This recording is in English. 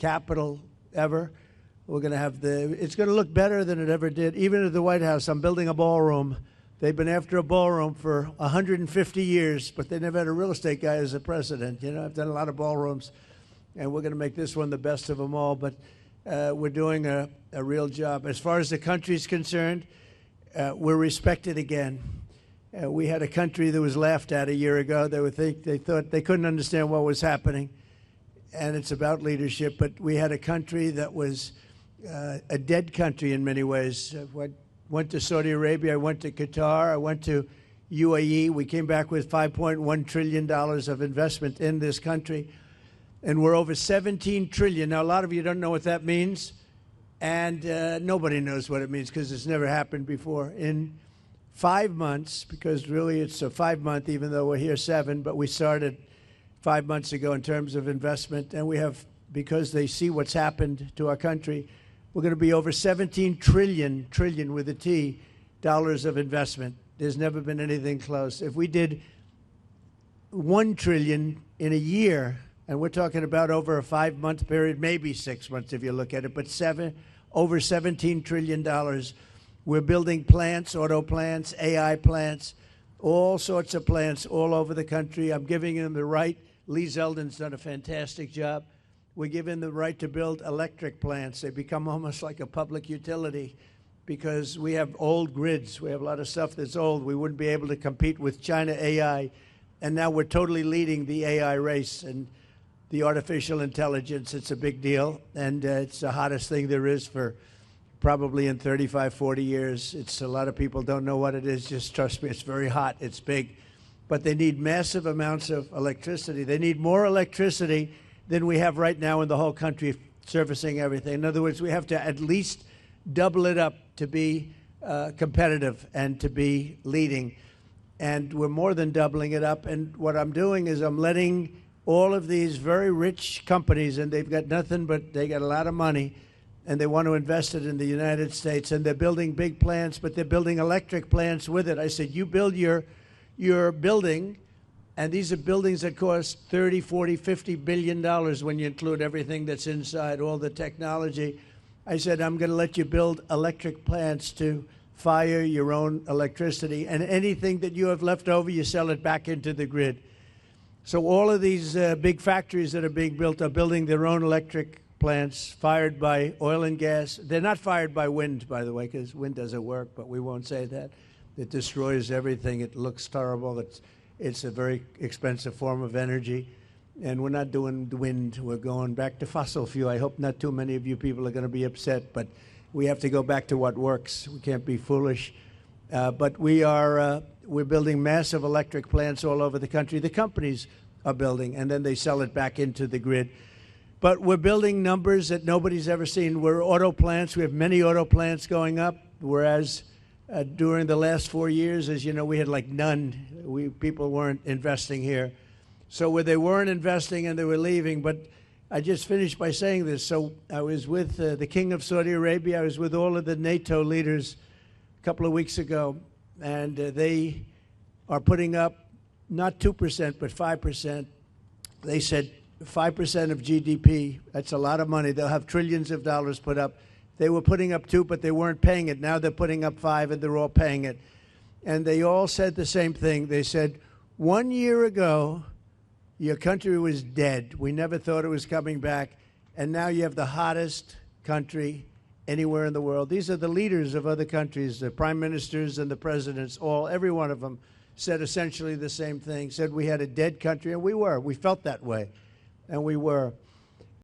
capital ever. We're going to have it's going to look better than it ever did. Even at the White House, I'm building a ballroom. They've been after a ballroom for 150 years, but they never had a real estate guy as a president. You know, I've done a lot of ballrooms, and we're going to make this one the best of them all. But we're doing a real job. As far as the country's concerned, we're respected again. We had a country that was laughed at a year ago. They thought they couldn't understand what was happening, and it's about leadership. But we had a country that was a dead country in many ways. Went to Saudi Arabia, I went to Qatar, I went to UAE. We came back with $5.1 trillion of investment in this country, and we're over 17 trillion. Now, a lot of you don't know what that means, and nobody knows what it means because it's never happened before. In 5 months, because really it's a 5-month, even though we're here 7, but we started 5 months ago in terms of investment, and we have, because they see what's happened to our country, we're going to be over 17 trillion with a T, dollars of investment. There's never been anything close. If we did 1 trillion in a year, and we're talking about over a 5-month period, maybe 6 months if you look at it, but over $17 trillion. We're building plants, auto plants, AI plants, all sorts of plants all over the country. I'm giving them the right. Lee Zeldin's done a fantastic job. We're giving them the right to build electric plants. They become almost like a public utility because we have old grids. We have a lot of stuff that's old. We wouldn't be able to compete with China AI. And now we're totally leading the AI race and the artificial intelligence. It's a big deal. And it's the hottest thing there is for probably in 35, 40 years. It's a lot of people don't know what it is. Just trust me, it's very hot. It's big. But they need massive amounts of electricity. They need more electricity than we have right now in the whole country servicing everything. In other words, we have to at least double it up to be competitive and to be leading. And we're more than doubling it up. And what I'm doing is I'm letting all of these very rich companies, and they've got nothing but they got a lot of money, and they want to invest it in the United States, and they're building big plants, but they're building electric plants with it. I said, you build your building, and these are buildings that cost $30, $40, $50 billion when you include everything that's inside, all the technology. I said, I'm going to let you build electric plants to fire your own electricity, and anything that you have left over, you sell it back into the grid. So all of these big factories that are being built are building their own electric plants fired by oil and gas. They're not fired by wind, by the way, because wind doesn't work, but we won't say that. It destroys everything. It looks terrible. It's a very expensive form of energy, and we're not doing wind. We're going back to fossil fuel. I hope not too many of you people are going to be upset, but we have to go back to what works. We can't be foolish. But we're building massive electric plants all over the country. The companies are building, and then they sell it back into the grid. But we're building numbers that nobody's ever seen. We're auto plants. We have many auto plants going up, whereas during the last 4 years, as you know, we had like none. People weren't investing here. So where they weren't investing and they were leaving. But I just finished by saying this. So I was with the King of Saudi Arabia. I was with all of the NATO leaders a couple of weeks ago. And they are putting up not 2%, but 5%. They said 5% of GDP. That's a lot of money. They'll have trillions of dollars put up. They were putting up 2, but they weren't paying it. Now they're putting up 5, and they're all paying it. And they all said the same thing. They said, 1 year ago, your country was dead. We never thought it was coming back. And now you have the hottest country anywhere in the world. These are the leaders of other countries, the prime ministers and the presidents, every one of them said essentially the same thing, said we had a dead country, and we were. We felt that way, and we were.